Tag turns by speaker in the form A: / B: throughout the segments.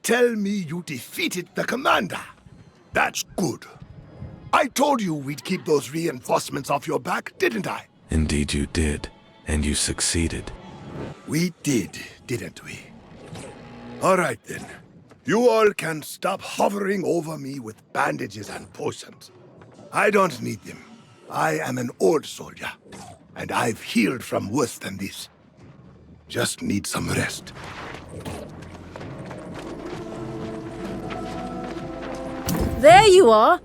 A: tell me you defeated the commander? That's good. I told you we'd keep those reinforcements off your back, didn't I?
B: Indeed you did, and you succeeded.
A: We did, didn't we? All right then. You all can stop hovering over me with bandages and potions. I don't need them. I am an old soldier, and I've healed from worse than this. Just need some rest.
C: There you are.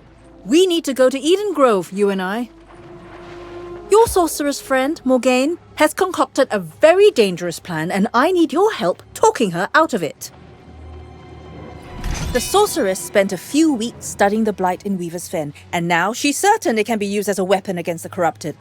C: We need to go to Edengrove, you and I. Your sorceress friend, Morgaine, has concocted a very dangerous plan, and I need your help talking her out of it. The sorceress spent a few weeks studying the blight in Weaver's Fen, and now she's certain it can be used as a weapon against the corrupted.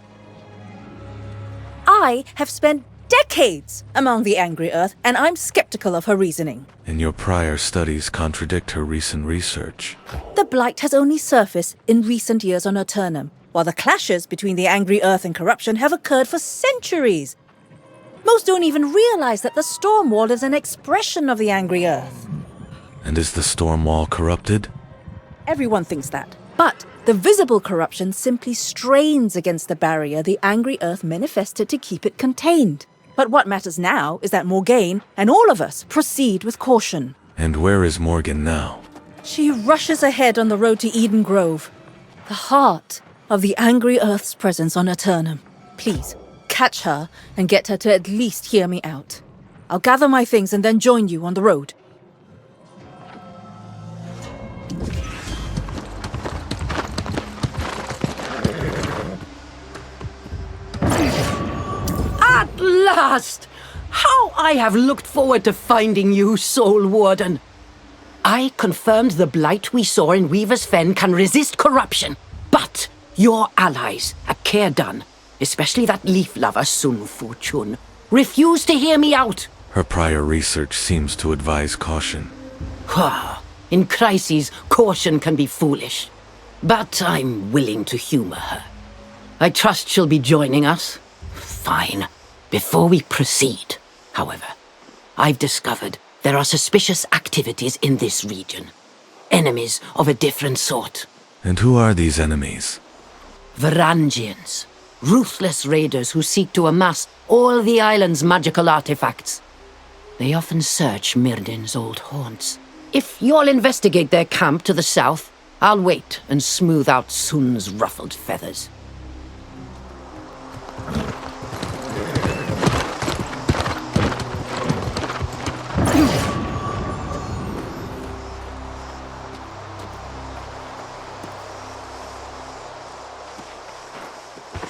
C: I have spent decades among the Angry Earth, and I'm skeptical of her reasoning.
B: And your prior studies contradict her recent research.
C: The blight has only surfaced in recent years on Aeternum, while the clashes between the Angry Earth and corruption have occurred for centuries. Most don't even realize that the storm wall is an expression of the Angry Earth.
B: And is the storm wall corrupted?
C: Everyone thinks that. But the visible corruption simply strains against the barrier the Angry Earth manifested to keep it contained. But what matters now is that Morgaine and all of us proceed with caution.
B: And where is Morgan now?
C: She rushes ahead on the road to Edengrove, the heart of the Angry Earth's presence on Aeternum. Please, catch her and get her to at least hear me out. I'll gather my things and then join you on the road.
D: At last! How I have looked forward to finding you, Soul Warden. I confirmed the blight we saw in Weaver's Fen can resist corruption. But your allies at Cairdan, especially that leaf lover Sun Fu Chun, refuse to hear me out.
B: Her prior research seems to advise caution.
D: In crises, caution can be foolish. But I'm willing to humor her. I trust she'll be joining us. Fine. Before we proceed, however, I've discovered there are suspicious activities in this region. Enemies of a different sort.
B: And who are these enemies?
D: Varangians. Ruthless raiders who seek to amass all the island's magical artifacts. They often search Myrdin's old haunts. If you'll investigate their camp to the south, I'll wait and smooth out Sun's ruffled feathers.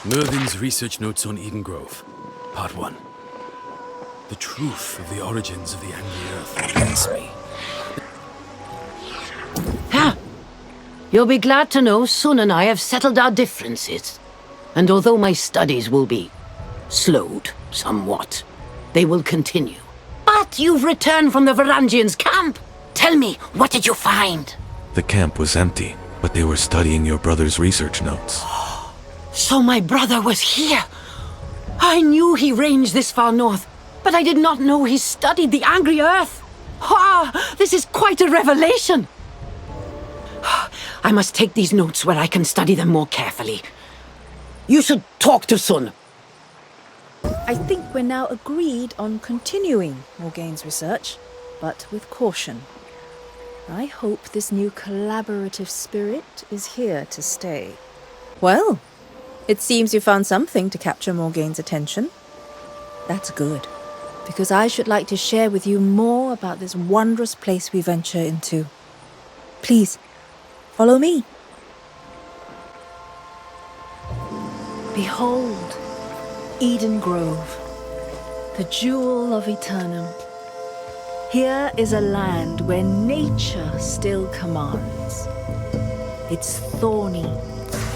E: Myrdin's research notes on Edengrove, Part 1. The truth of the origins of the Angry Earth leads me.
D: You'll be glad to know Sun and I have settled our differences. And although my studies will be slowed somewhat, they will continue. But you've returned from the Varangians' camp. Tell me, what did you find?
B: The camp was empty, but they were studying your brother's research notes.
D: So my brother was here. I knew he ranged this far north, but I did not know he studied the Angry Earth. This is quite a revelation. I must take these notes where I can study them more carefully. You should talk to Sun.
C: I think we're now agreed on continuing Morgaine's research, but with caution. I hope this new collaborative spirit is here to stay. Well, it seems you found something to capture Morgaine's attention. That's good, because I should like to share with you more about this wondrous place we venture into. Please, follow me. Behold, Edengrove, the jewel of Aeternum. Here is a land where nature still commands. It's thorny,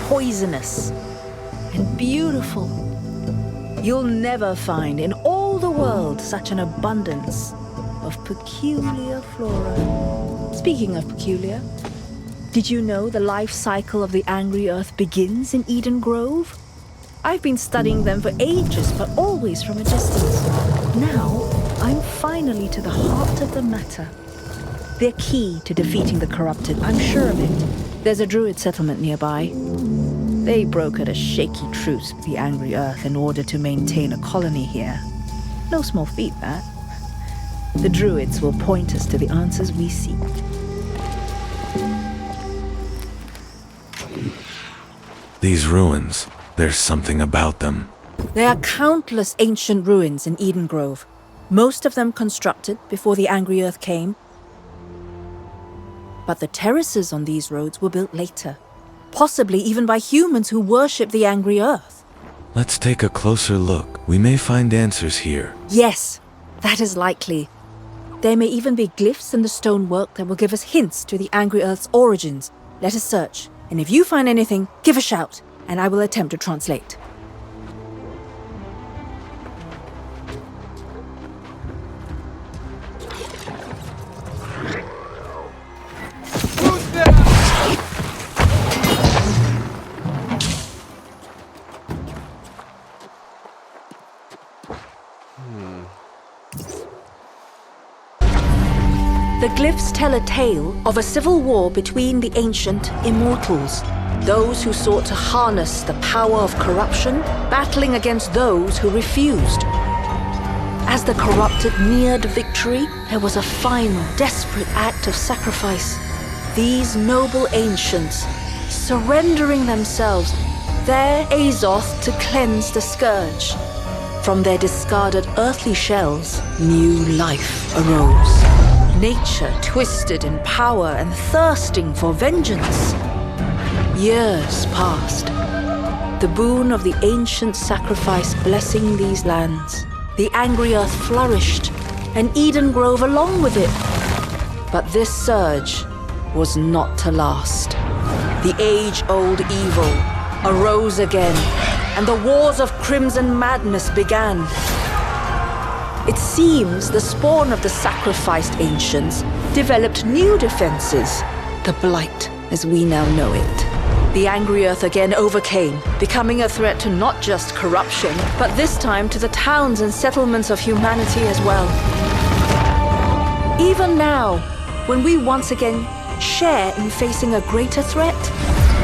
C: poisonous, and beautiful. You'll never find in all the world such an abundance of peculiar flora. Speaking of peculiar, did you know the life cycle of the Angry Earth begins in Edengrove? I've been studying them for ages, but always from a distance. Now, I'm finally to the heart of the matter. They're key to defeating the corrupted, I'm sure of it. There's a druid settlement nearby. They brokered a shaky truce with the Angry Earth in order to maintain a colony here. No small feat, that. The druids will point us to the answers we seek.
B: These ruins, there's something about them.
C: There are countless ancient ruins in Edengrove, most of them constructed before the Angry Earth came. But the terraces on these roads were built later, possibly even by humans who worship the Angry Earth.
B: Let's take a closer look. We may find answers here.
C: Yes, that is likely. There may even be glyphs in the stonework that will give us hints to the Angry Earth's origins. Let us search, and if you find anything, give a shout, and I will attempt to translate. The glyphs tell a tale of a civil war between the ancient immortals, those who sought to harness the power of corruption, battling against those who refused. As the corrupted neared victory, there was a final, desperate act of sacrifice. These noble ancients, surrendering themselves, their Azoth to cleanse the scourge. From their discarded earthly shells, new life arose. Nature twisted in power and thirsting for vengeance. Years passed. The boon of the ancient sacrifice blessing these lands. The Angry Earth flourished, and Edengrove along with it. But this surge was not to last. The age-old evil arose again, and the wars of crimson madness began. It seems the spawn of the sacrificed ancients developed new defenses, the Blight as we now know it. The Angry Earth again overcame, becoming a threat to not just corruption, but this time to the towns and settlements of humanity as well. Even now, when we once again share in facing a greater threat,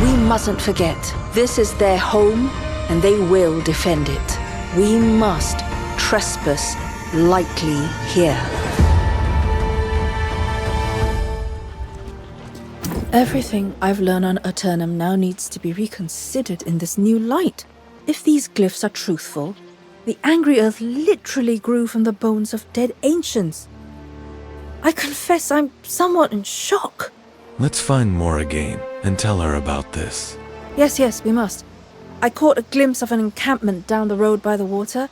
C: we mustn't forget, this is their home and they will defend it. We must trespass lightly here. Everything I've learned on Aeternum now needs to be reconsidered in this new light. If these glyphs are truthful, the Angry Earth literally grew from the bones of dead ancients. I confess I'm somewhat in shock.
B: Let's find Mora again and tell her about this.
C: Yes, we must. I caught a glimpse of an encampment down the road by the water.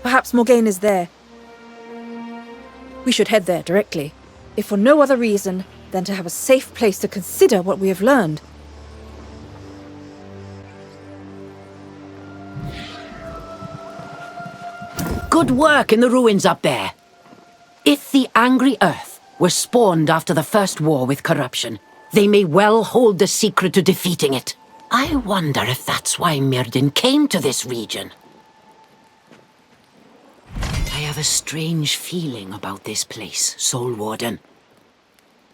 C: Perhaps Morgaine is there. We should head there directly, if for no other reason than to have a safe place to consider what we have learned.
D: Good work in the ruins up there. If the Angry Earth were spawned after the first war with corruption, they may well hold the secret to defeating it. I wonder if that's why Myrddin came to this region. I have a strange feeling about this place, Soul Warden.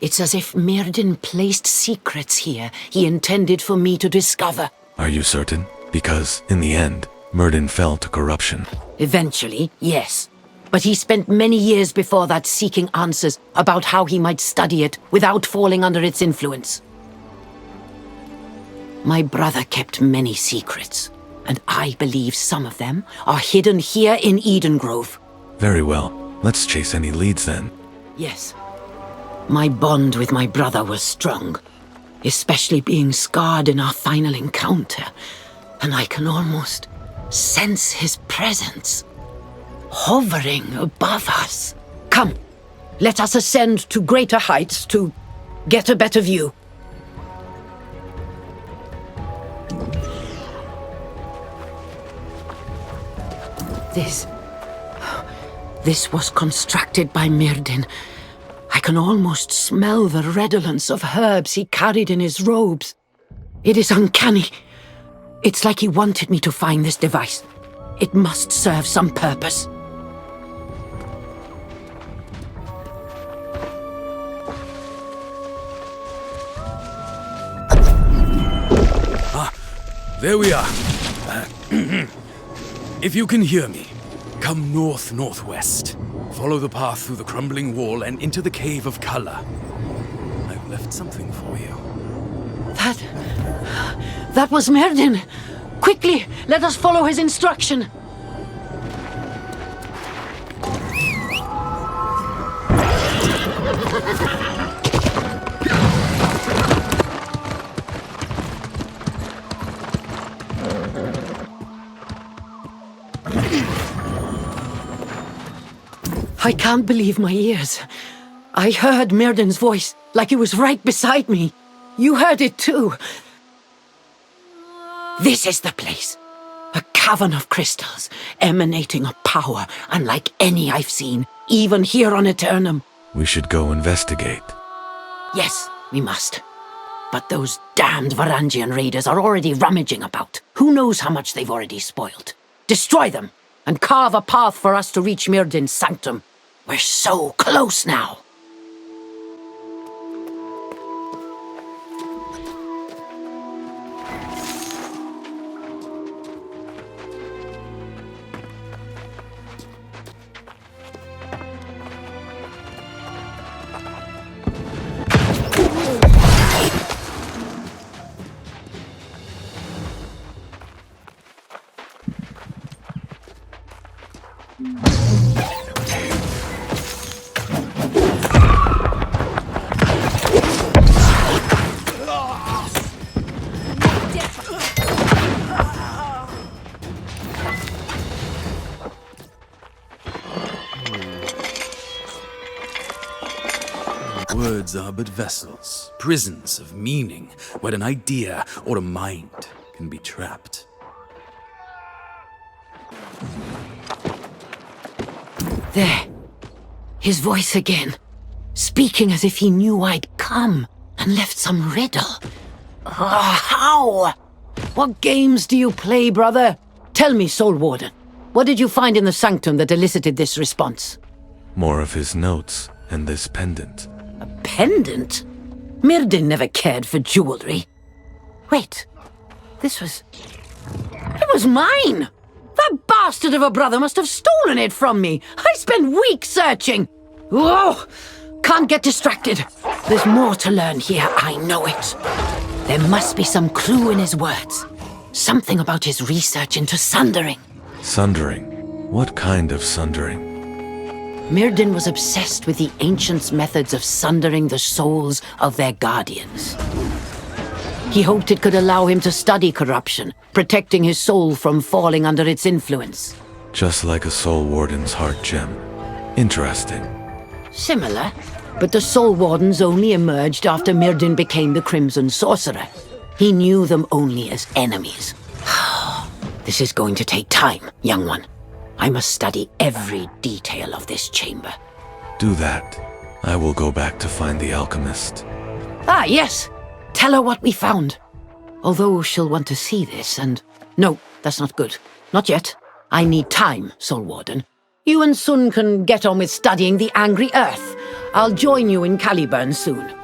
D: It's as if Myrddin placed secrets here he intended for me to discover.
B: Are you certain? Because, in the end, Myrddin fell to corruption.
D: Eventually, yes. But he spent many years before that seeking answers about how he might study it without falling under its influence. My brother kept many secrets, and I believe some of them are hidden here in Edengrove.
B: Very well. Let's chase any leads then.
D: Yes. My bond with my brother was strong, especially being scarred in our final encounter, and I can almost sense his presence, hovering above us. Come, let us ascend to greater heights to get a better view. This was constructed by Myrddin. I can almost smell the redolence of herbs he carried in his robes. It is uncanny. It's like he wanted me to find this device. It must serve some purpose.
E: There we are. If you can hear me, come north-northwest. Follow the path through the crumbling wall and into the Cave of Color. I've left something for you.
D: That was Merdin. Quickly, let us follow his instruction. I can't believe my ears. I heard Merdin's voice, like he was right beside me. You heard it too. This is the place. A cavern of crystals, emanating a power unlike any I've seen, even here on Aeternum.
B: We should go investigate.
D: Yes, we must. But those damned Varangian raiders are already rummaging about. Who knows how much they've already spoiled? Destroy them, and carve a path for us to reach Myrdin's sanctum. We're so close now.
E: Words are but vessels, prisons of meaning, where an idea or a mind can be trapped.
D: There. His voice again. Speaking as if he knew I'd come and left some riddle. How? What games do you play, brother? Tell me, Soul Warden. What did you find in the sanctum that elicited this response?
B: More of his notes and this pendant.
D: A pendant? Myrdin never cared for jewelry. Wait. This was... It was mine! That bastard of a brother must have stolen it from me. I spent weeks searching. Whoa! Can't get distracted. There's more to learn here, I know it. There must be some clue in his words. Something about his research into sundering.
B: Sundering? What kind of sundering?
D: Myrdin was obsessed with the ancients' methods of sundering the souls of their guardians. He hoped it could allow him to study corruption, protecting his soul from falling under its influence.
B: Just like a Soul Warden's heart gem. Interesting.
D: Similar, but the Soul Wardens only emerged after Myrdin became the Crimson Sorcerer. He knew them only as enemies. This is going to take time, young one. I must study every detail of this chamber.
B: Do that. I will go back to find the alchemist.
D: Ah, yes! Tell her what we found. Although she'll want to see this and... No, that's not good. Not yet. I need time, Soul Warden. You and Sun can get on with studying the Angry Earth. I'll join you in Caliburn soon.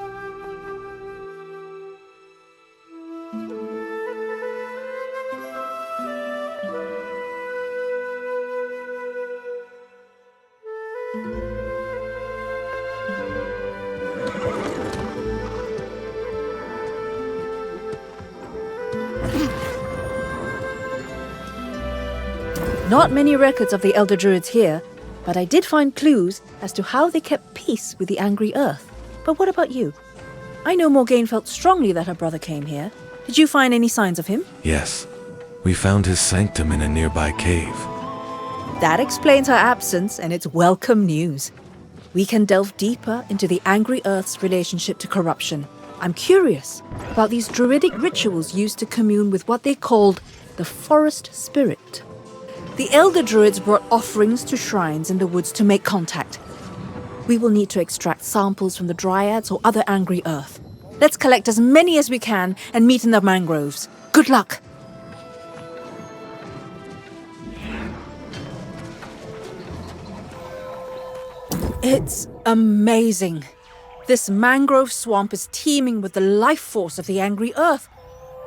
C: Not many records of the Elder Druids here, but I did find clues as to how they kept peace with the Angry Earth. But what about you? I know Morgaine felt strongly that her brother came here. Did you find any signs of him?
B: Yes. We found his sanctum in a nearby cave.
C: That explains her absence, and it's welcome news. We can delve deeper into the Angry Earth's relationship to corruption. I'm curious about these druidic rituals used to commune with what they called the Forest Spirit. The Elder Druids brought offerings to shrines in the woods to make contact. We will need to extract samples from the Dryads or other Angry Earth. Let's collect as many as we can and meet in the mangroves. Good luck! It's amazing. This mangrove swamp is teeming with the life force of the Angry Earth.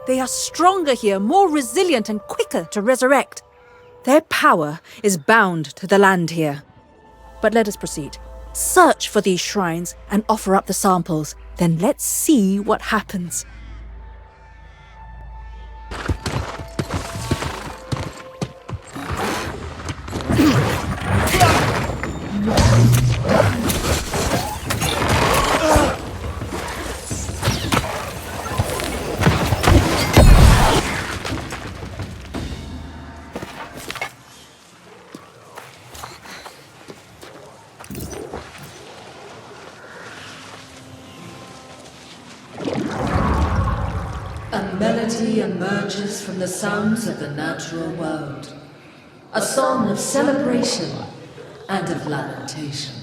C: They are stronger here, more resilient and quicker to resurrect. Their power is bound to the land here. But let us proceed. Search for these shrines and offer up the samples. Then let's see what happens.
F: A melody emerges from the sounds of the natural world. A song of celebration and of lamentation.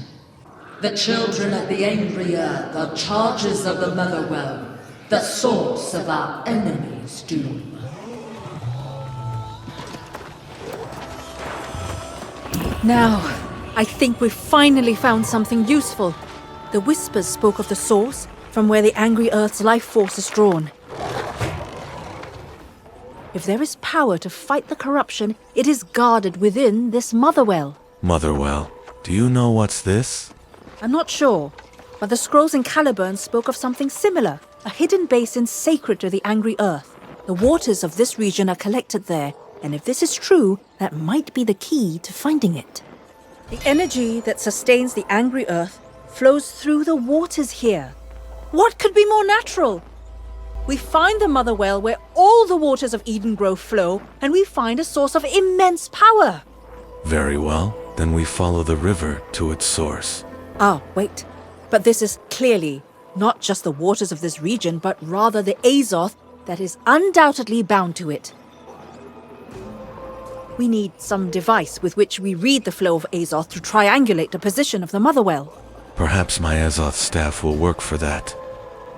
F: The children of the angry earth are charges of the mother well, the source of our enemies' doom.
C: Now, I think we've finally found something useful. The whispers spoke of the source from where the angry earth's life force is drawn. If there is power to fight the corruption, it is guarded within this Motherwell.
B: Motherwell, do you know what's this?
C: I'm not sure, but the scrolls in Caliburn spoke of something similar, a hidden basin sacred to the angry earth. The waters of this region are collected there, and if this is true, that might be the key to finding it. The energy that sustains the angry earth flows through the waters here. What could be more natural? We find the Motherwell where all the waters of Edengrove flow, and we find a source of immense power.
B: Very well, then we follow the river to its source.
C: Ah, wait. But this is clearly not just the waters of this region, but rather the Azoth that is undoubtedly bound to it. We need some device with which we read the flow of Azoth to triangulate the position of the Motherwell.
B: Perhaps my Azoth staff will work for that.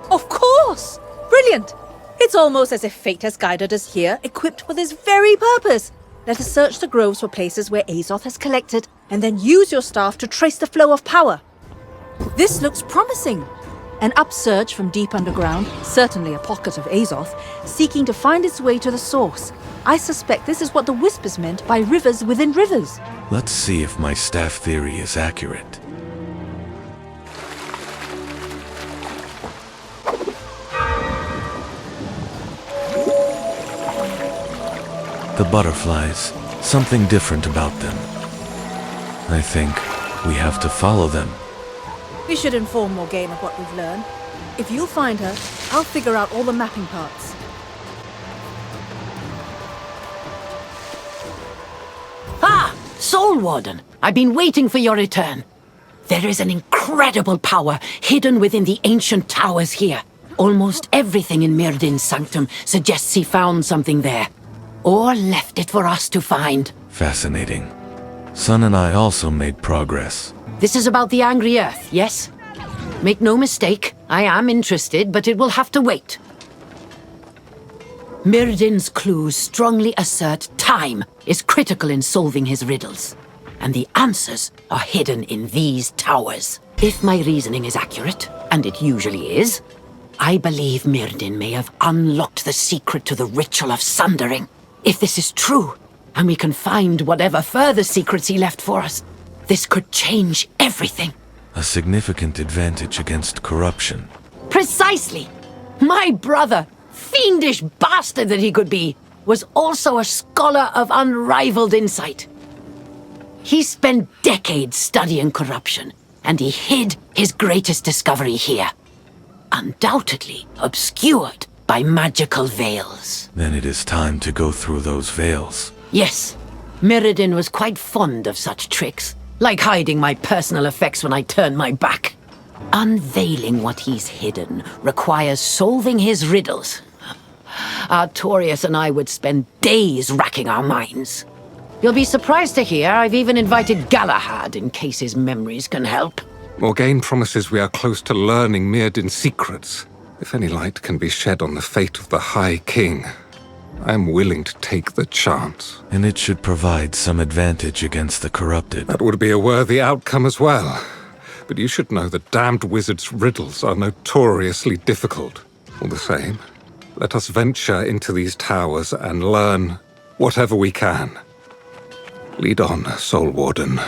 C: Of course! Brilliant! It's almost as if fate has guided us here, equipped for this very purpose. Let us search the groves for places where Azoth has collected, and then use your staff to trace the flow of power. This looks promising. An upsurge from deep underground, certainly a pocket of Azoth, seeking to find its way to the source. I suspect this is what the whispers meant by rivers within rivers.
B: Let's see if my staff theory is accurate. The butterflies, something different about them. I think we have to follow them.
C: We should inform Morgane of what we've learned. If you'll find her, I'll figure out all the mapping parts.
D: Ah! Soul Warden! I've been waiting for your return. There is an incredible power hidden within the ancient towers here. Almost everything in Myrdin's sanctum suggests he found something there. Or left it for us to find.
B: Fascinating. Sun and I also made progress.
D: This is about the angry earth, yes? Make no mistake, I am interested, but it will have to wait. Myrdin's clues strongly assert time is critical in solving his riddles. And the answers are hidden in these towers. If my reasoning is accurate, and it usually is, I believe Myrdin may have unlocked the secret to the ritual of sundering. If this is true, and we can find whatever further secrets he left for us, this could change everything.
B: A significant advantage against corruption.
D: Precisely! My brother, fiendish bastard that he could be, was also a scholar of unrivaled insight. He spent decades studying corruption, and he hid his greatest discovery here. Undoubtedly obscured by magical veils.
B: Then it is time to go through those veils.
D: Yes, Myrdin was quite fond of such tricks, like hiding my personal effects when I turn my back. Unveiling what he's hidden requires solving his riddles. Artorius and I would spend days racking our minds. You'll be surprised to hear I've even invited Galahad in case his memories can help.
G: Morgane promises we are close to learning Myrdin's secrets. If any light can be shed on the fate of the High King, I am willing to take the chance.
B: And it should provide some advantage against the corrupted.
G: That would be a worthy outcome as well. But you should know the damned wizard's riddles are notoriously difficult. All the same, Let us venture into these towers and learn whatever we can. Lead on, Soul Warden.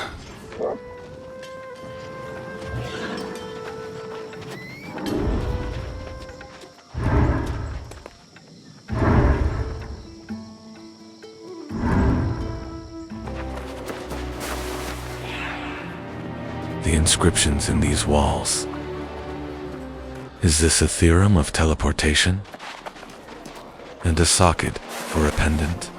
B: The inscriptions in these walls. Is this a theorem of teleportation? And a socket for a pendant?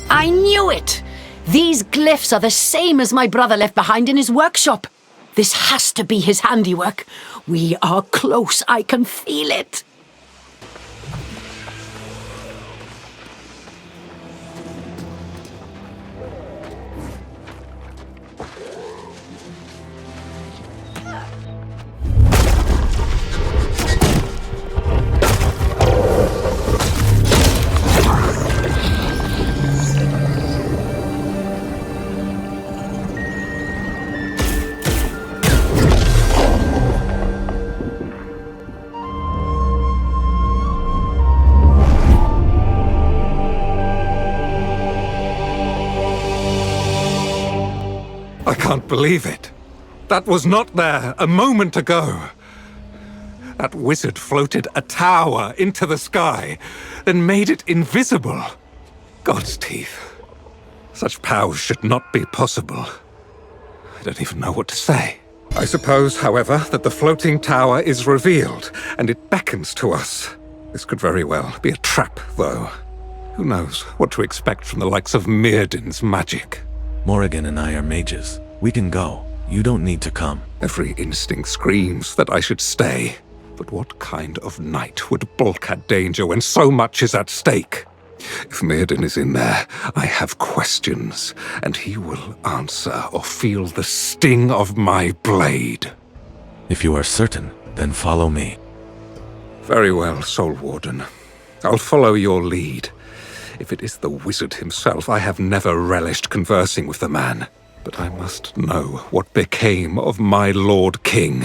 D: I knew it! These glyphs are the same as my brother left behind in his workshop. This has to be his handiwork. We are close, I can feel it.
G: I can't believe it. That was not there a moment ago. That wizard floated a tower into the sky, then made it invisible. God's teeth. Such powers should not be possible. I don't even know what to say. I suppose, however, that the floating tower is revealed, and it beckons to us. This could very well be a trap, though. Who knows what to expect from the likes of Mirrodin's magic?
B: Morrigan and I are mages. We can go. You don't need to come.
G: Every instinct screams that I should stay. But what kind of knight would balk at danger when so much is at stake? If Mirrodin is in there, I have questions, and he will answer or feel the sting of my blade.
B: If you are certain, then follow me.
G: Very well, Soul Warden. I'll follow your lead. If it is the wizard himself, I have never relished conversing with the man. But I must know what became of my Lord King.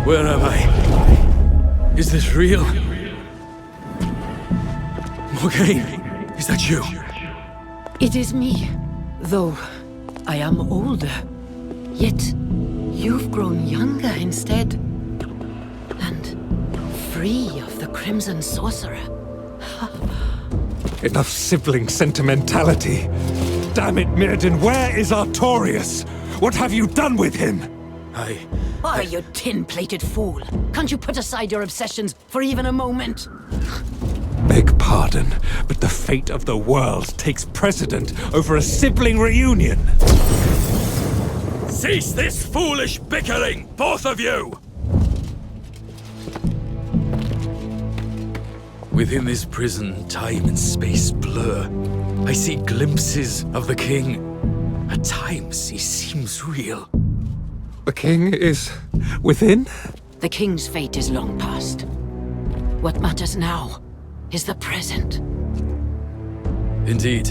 E: Where am I? Is this real? Morgaine, is that you?
D: It is me, though I am older. Yet you've grown younger instead. And free of the Crimson Sorcerer.
G: Enough sibling sentimentality. Damn it, Mirrodin, where is Artorius? What have you done with him?
D: Oh, you tin-plated fool. Can't you put aside your obsessions for even a moment?
G: Beg pardon, but the fate of the world takes precedent over a sibling reunion.
E: Cease this foolish bickering, both of you! Within this prison, time and space blur. I see glimpses of the king. At times, he seems real.
G: The king is within?
D: The king's fate is long past. What matters now is the present.
E: Indeed.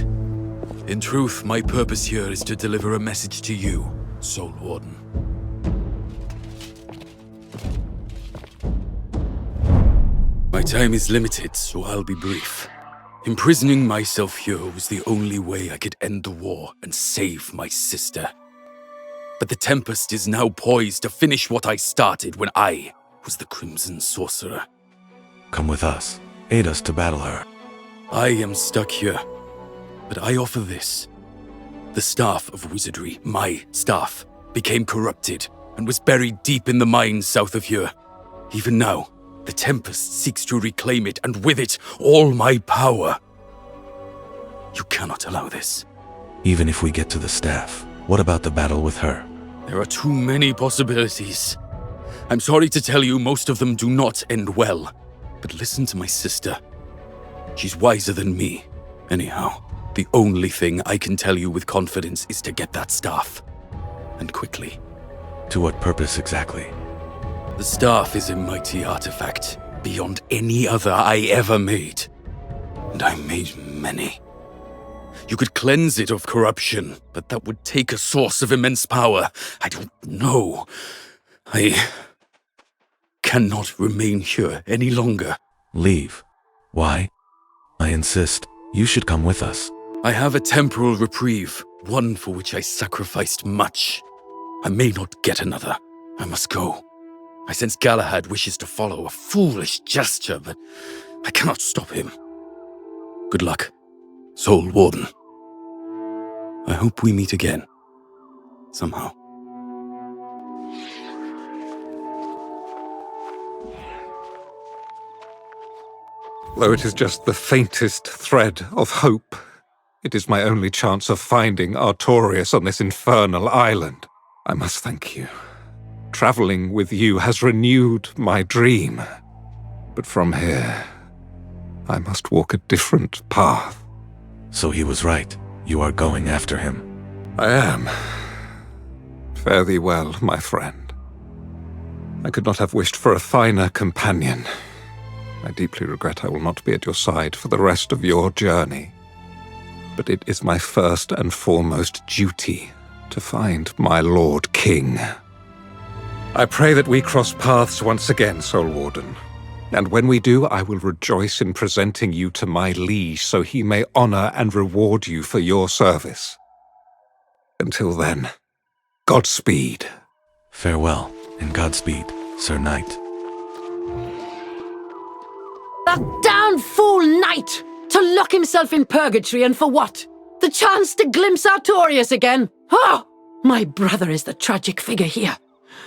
E: In truth, my purpose here is to deliver a message to you, Soul Warden. My time is limited, so I'll be brief. Imprisoning myself here was the only way I could end the war and save my sister. But the Tempest is now poised to finish what I started when I was the Crimson Sorcerer.
B: Come with us. Aid us to battle her.
E: I am stuck here, but I offer this. The Staff of Wizardry, my staff, became corrupted and was buried deep in the mines south of here. Even now, the Tempest seeks to reclaim it, and with it, all my power. You cannot allow this.
B: Even if we get to the staff, what about the battle with her?
E: There are too many possibilities. I'm sorry to tell you, most of them do not end well. But listen to my sister. She's wiser than me. Anyhow, the only thing I can tell you with confidence is to get that staff. And quickly.
B: To what purpose exactly?
E: The staff is a mighty artifact, beyond any other I ever made. And I made many. You could cleanse it of corruption, but that would take a source of immense power. I don't know. I cannot remain here any longer.
B: Leave. Why? I insist. You should come with us.
E: I have a temporal reprieve, one for which I sacrificed much. I may not get another. I must go. I sense Galahad wishes to follow, a foolish gesture, but I cannot stop him. Good luck, Soul Warden. I hope we meet again. Somehow.
G: Though it is just the faintest thread of hope, it is my only chance of finding Artorias on this infernal island. I must thank you. Traveling with you has renewed my dream. But from here, I must walk a different path.
B: So he was right. You are going after him.
G: I am. Fare thee well, my friend. I could not have wished for a finer companion. I deeply regret I will not be at your side for the rest of your journey. But it is my first and foremost duty to find my Lord King. I pray that we cross paths once again, Soul Warden. And when we do, I will rejoice in presenting you to my liege so he may honor and reward you for your service. Until then, Godspeed.
B: Farewell, and Godspeed, Sir Knight.
D: That damned fool knight! To lock himself in purgatory, and for what? The chance to glimpse Artorias again? Oh! My brother is the tragic figure here.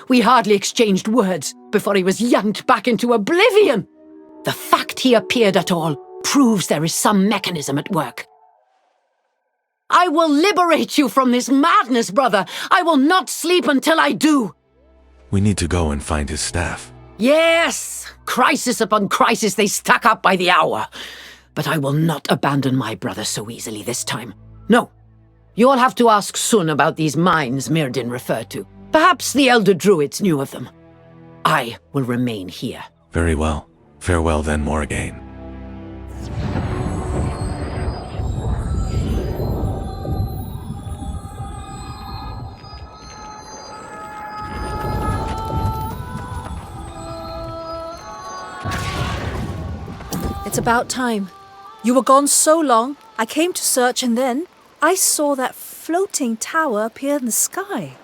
D: We hardly exchanged words before he was yanked back into oblivion. The fact he appeared at all proves there is some mechanism at work. I will liberate you from this madness, brother. I will not sleep until I do.
B: We need to go and find his staff.
D: Yes! Crisis upon crisis they stack up by the hour. But I will not abandon my brother so easily this time. No. You'll have to ask Sun about these mines Myrddin referred to. Perhaps the Elder Druids knew of them. I will remain here.
B: Very well. Farewell then, Morrigaine.
H: It's about time. You were gone so long, I came to search and then I saw that floating tower appear in the sky.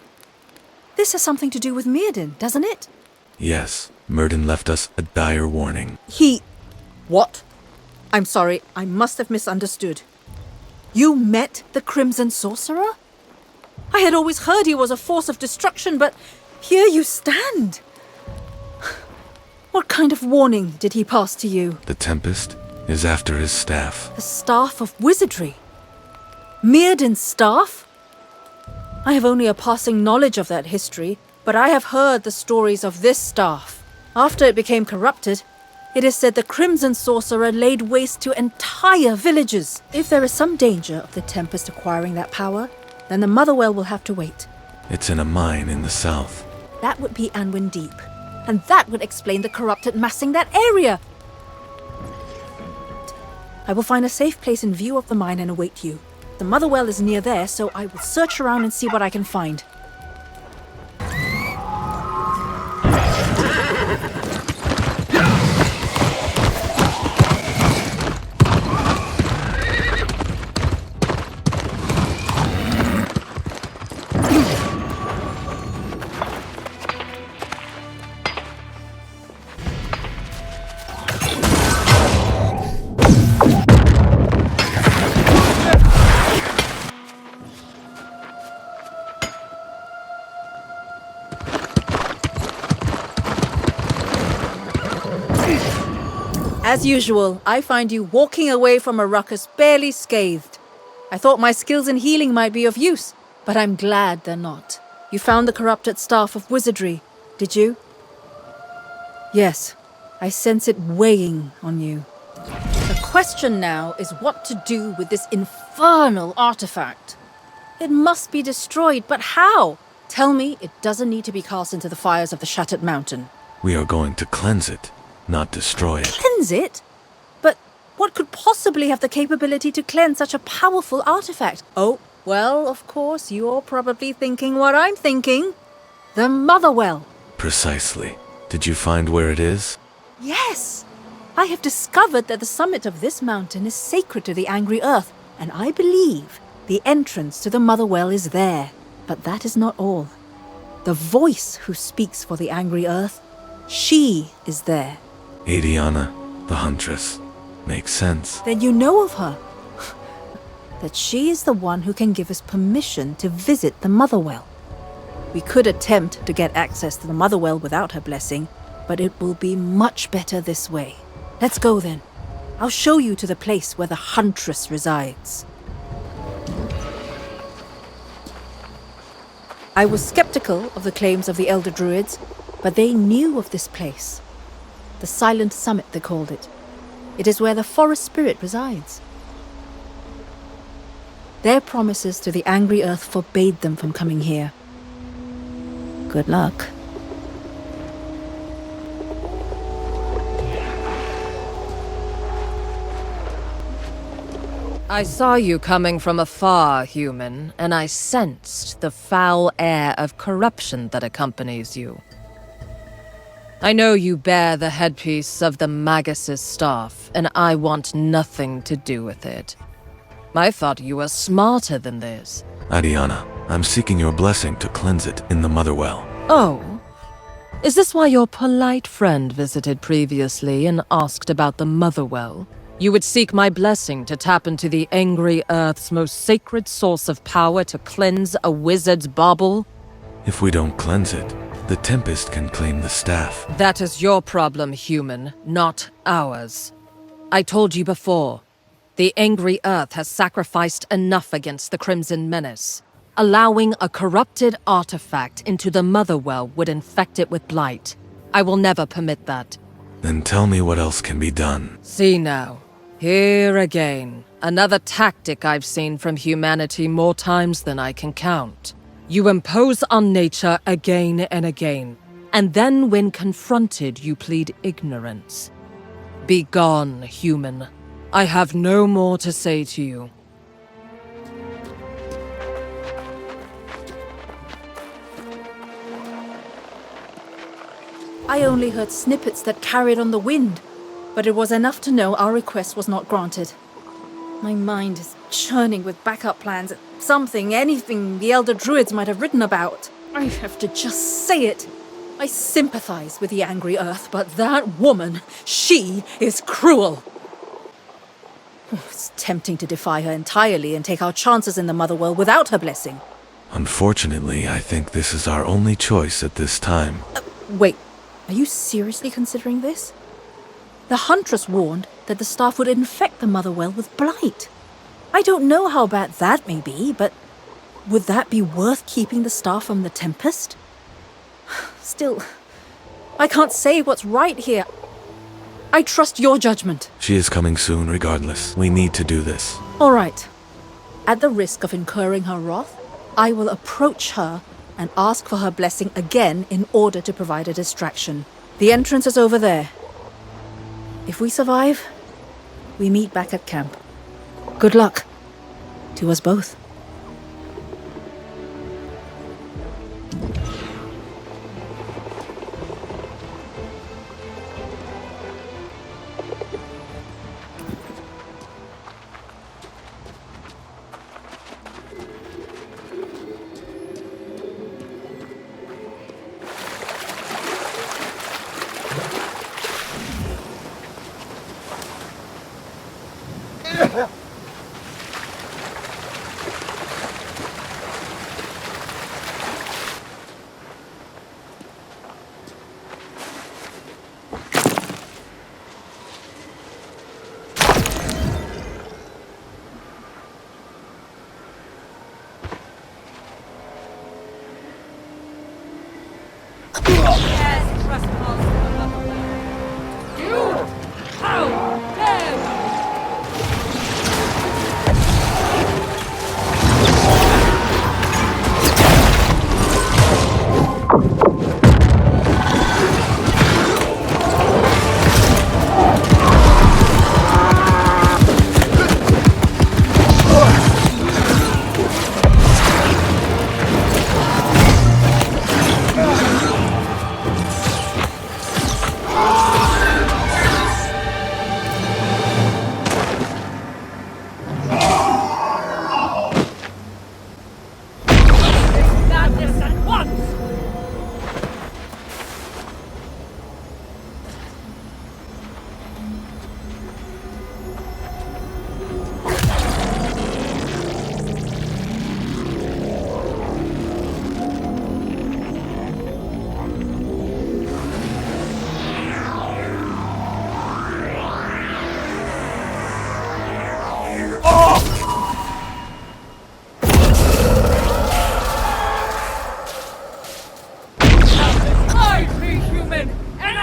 H: This has something to do with Myrddin, doesn't it?
B: Yes, Myrddin left us a dire warning.
H: What? I'm sorry, I must have misunderstood. You met the Crimson Sorcerer? I had always heard he was a force of destruction, but here you stand. What kind of warning did he pass to you?
B: The Tempest is after his staff.
H: The Staff of Wizardry? Myrddin's staff? I have only a passing knowledge of that history, but I have heard the stories of this staff. After it became corrupted, it is said the Crimson Sorcerer laid waste to entire villages. If there is some danger of the Tempest acquiring that power, then the Motherwell will have to wait.
B: It's in a mine in the south.
H: That would be Anwin Deep, and that would explain the corrupted massing that area. I will find a safe place in view of the mine and await you. The Motherwell is near there, so I will search around and see what I can find. As usual, I find you walking away from a ruckus barely scathed. I thought my skills in healing might be of use, but I'm glad they're not. You found the corrupted Staff of Wizardry, did you? Yes, I sense it weighing on you. The question now is what to do with this infernal artifact. It must be destroyed, but how? Tell me it doesn't need to be cast into the fires of the Shattered Mountain.
B: We are going to cleanse it, not destroy it.
H: Cleanse it? But what could possibly have the capability to cleanse such a powerful artifact? Oh, well, of course, you're probably thinking what I'm thinking. The Motherwell.
B: Precisely. Did you find where it is?
H: Yes! I have discovered that the summit of this mountain is sacred to the Angry Earth, and I believe the entrance to the Motherwell is there. But that is not all. The voice who speaks for the Angry Earth, she is there.
B: Adiana, the Huntress. Makes sense.
H: Then you know of her. That she is the one who can give us permission to visit the Motherwell. We could attempt to get access to the Motherwell without her blessing, but it will be much better this way. Let's go then. I'll show you to the place where the Huntress resides. I was skeptical of the claims of the Elder Druids, but they knew of this place. The Silent Summit, they called it. It is where the forest spirit resides. Their promises to the Angry Earth forbade them from coming here. Good luck.
I: I saw you coming from afar, human, and I sensed the foul air of corruption that accompanies you. I know you bear the headpiece of the Magus's staff, and I want nothing to do with it. I thought you were smarter than this.
B: Adiana, I'm seeking your blessing to cleanse it in the Motherwell.
I: Oh? Is this why your polite friend visited previously and asked about the Motherwell? You would seek my blessing to tap into the Angry Earth's most sacred source of power to cleanse a wizard's bauble?
B: If we don't cleanse it, the Tempest can claim the staff.
I: That is your problem, human, not ours. I told you before, the Angry Earth has sacrificed enough against the Crimson Menace. Allowing a corrupted artifact into the Motherwell would infect it with blight. I will never permit that.
B: Then tell me what else can be done.
I: See now. Here again. Another tactic I've seen from humanity more times than I can count. You impose on nature again and again, and then when confronted you plead ignorance. Be gone, human. I have no more to say to you.
H: I only heard snippets that carried on the wind, but it was enough to know our request was not granted. My mind is churning with backup plans, something, anything the Elder Druids might have written about. I have to just say it. I sympathize with the Angry Earth, but that woman, she is cruel. It's tempting to defy her entirely and take our chances in the Motherwell without her blessing.
B: Unfortunately, I think this is our only choice at this time.
H: Wait, are you seriously considering this? The Huntress warned that the staff would infect the Motherwell with blight. I don't know how bad that may be, but would that be worth keeping the staff from the Tempest? Still, I can't say what's right here. I trust your judgment.
B: She is coming soon regardless. We need to do this.
H: All right. At the risk of incurring her wrath, I will approach her and ask for her blessing again in order to provide a distraction. The entrance is over there. If we survive, we meet back at camp. Good luck to us both.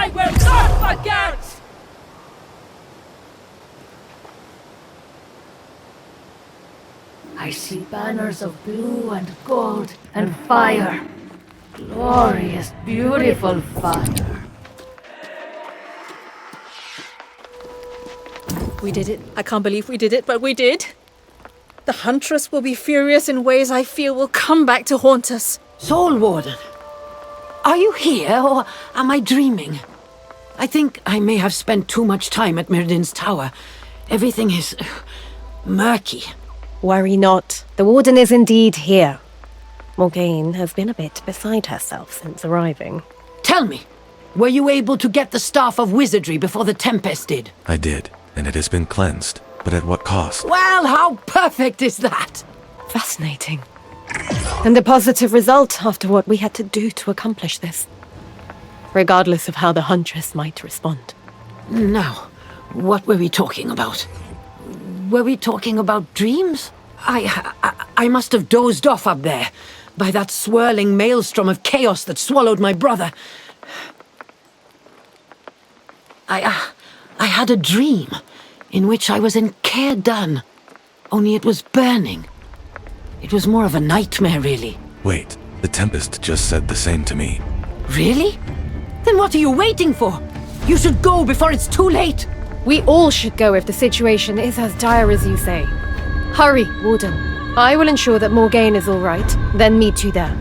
I: I will not forget!
C: I see banners of blue and gold and fire. Glorious, beautiful fire.
H: We did it. I can't believe we did it, but we did. The Huntress will be furious in ways I feel will come back to haunt us.
D: Soul Warden, are you here or am I dreaming? I think I may have spent too much time at Mirrodin's tower. Everything is murky.
J: Worry not. The Warden is indeed here. Morgaine has been a bit beside herself since arriving.
D: Tell me, were you able to get the Staff of Wizardry before the Tempest did?
B: I did, and it has been cleansed. But at what cost?
D: Well, how perfect is that?
J: Fascinating. And a positive result after what we had to do to accomplish this. Regardless of how the Huntress might respond.
D: Now, what were we talking about? Were we talking about dreams? I must have dozed off up there, by that swirling maelstrom of chaos that swallowed my brother. I had a dream in which I was in Caer-Dun, only it was burning. It was more of a nightmare, really.
B: Wait, the Tempest just said the same to me.
D: Really? Then what are you waiting for? You should go before it's too late.
J: We all should go if the situation is as dire as you say. Hurry, Warden. I will ensure that Morgaine is all right, then meet you there.